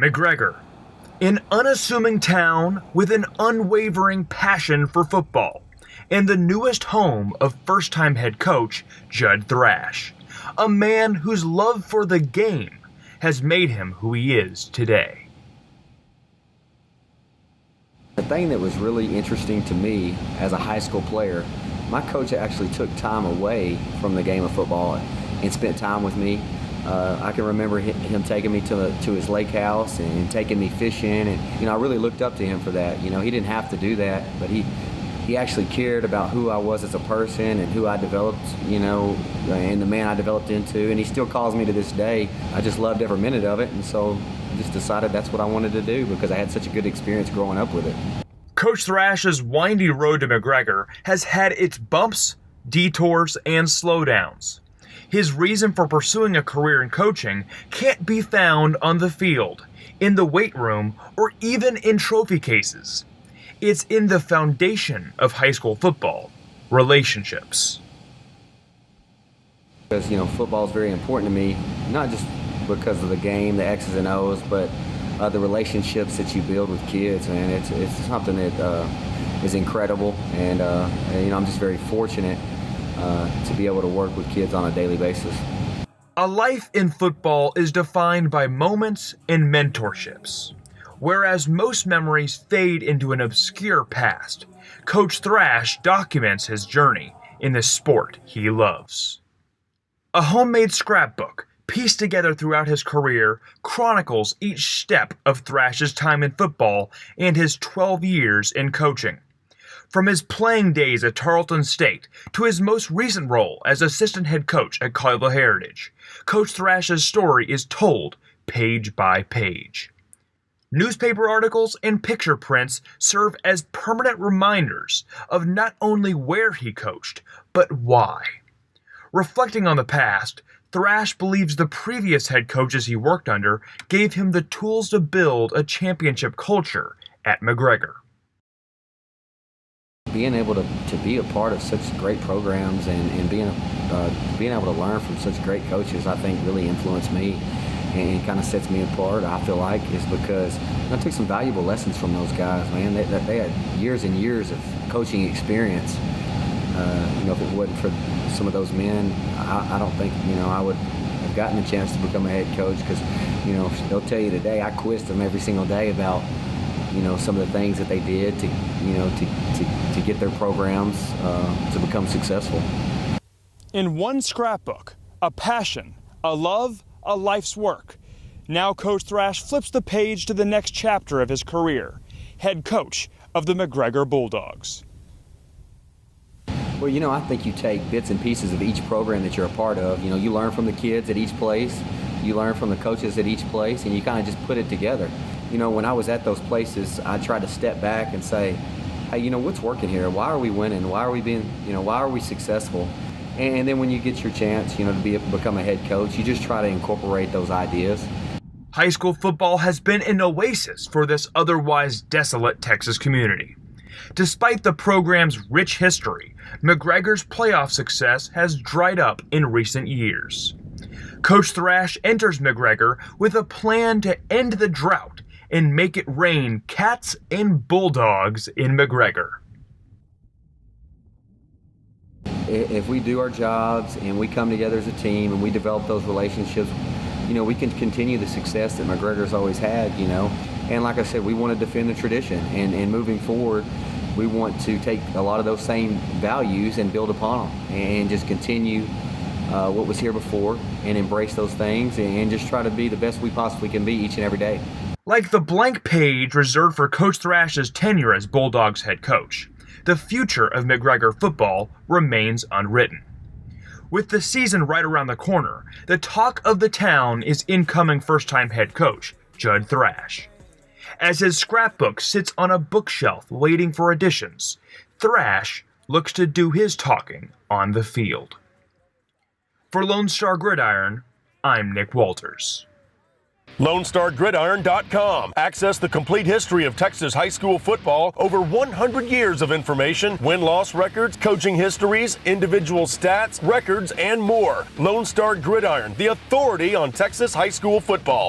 McGregor, an unassuming town with an unwavering passion for football, and the newest home of first-time head coach Judd Thrash, a man whose love for the game has made him who he is today. The thing that was really interesting to me as a high school player, my coach actually took time away from the game of football and spent time with me. I can remember him taking me to his lake house and taking me fishing, and I really looked up to him for that. He didn't have to do that, but he actually cared about who I was as a person and who I developed, and the man I developed into, and he still calls me to this day. I just loved every minute of it, and so I just decided that's what I wanted to do because I had such a good experience growing up with it. Coach Thrash's windy road to McGregor has had its bumps, detours, and slowdowns. His reason for pursuing a career in coaching can't be found on the field, in the weight room, or even in trophy cases. It's in the foundation of high school football, relationships. Because, football is very important to me, not just because of the game, the X's and O's, but the relationships that you build with kids, man. It's something that is incredible, and I'm just very fortunate to be able to work with kids on a daily basis. A life in football is defined by moments and mentorships. Whereas most memories fade into an obscure past, Coach Thrash documents his journey in the sport he loves. A homemade scrapbook, pieced together throughout his career, chronicles each step of Thrash's time in football and his 12 years in coaching. From his playing days at Tarleton State to his most recent role as assistant head coach at Colleyville Heritage, Coach Thrash's story is told page by page. Newspaper articles and picture prints serve as permanent reminders of not only where he coached, but why. Reflecting on the past, Thrash believes the previous head coaches he worked under gave him the tools to build a championship culture at McGregor. Being able to be a part of such great programs and being able to learn from such great coaches, I think really influenced me and kind of sets me apart, I feel like, is because I took some valuable lessons from those guys, man. They had years and years of coaching experience. If it wasn't for some of those men, I don't think, I would have gotten a chance to become a head coach because, they'll tell you today, I quizzed them every single day about, some of the things that they did to get their programs to become successful. In one scrapbook, a passion, a love, a life's work. Now Coach Thrash flips the page to the next chapter of his career, head coach of the McGregor Bulldogs. Well, I think you take bits and pieces of each program that you're a part of. You learn from the kids at each place, you learn from the coaches at each place, and you kind of just put it together. When I was at those places, I tried to step back and say, hey, what's working here? Why are we winning? Why are we why are we successful? And then when you get your chance, to become a head coach, you just try to incorporate those ideas. High school football has been an oasis for this otherwise desolate Texas community. Despite the program's rich history, McGregor's playoff success has dried up in recent years. Coach Thrash enters McGregor with a plan to end the drought and make it rain cats and bulldogs in McGregor. If we do our jobs and we come together as a team and we develop those relationships, we can continue the success that McGregor's always had, And like I said, we want to defend the tradition. And moving forward, we want to take a lot of those same values and build upon them and just continue what was here before and embrace those things and just try to be the best we possibly can be each and every day. Like the blank page reserved for Coach Thrash's tenure as Bulldogs head coach, the future of McGregor football remains unwritten. With the season right around the corner, the talk of the town is incoming first-time head coach Judd Thrash. As his scrapbook sits on a bookshelf waiting for additions, Thrash looks to do his talking on the field. For Lone Star Gridiron, I'm Nick Walters. LoneStarGridiron.com. Access the complete history of Texas high school football, over 100 years of information, win-loss records, coaching histories, individual stats, records, and more. Lone Star Gridiron, the authority on Texas high school football.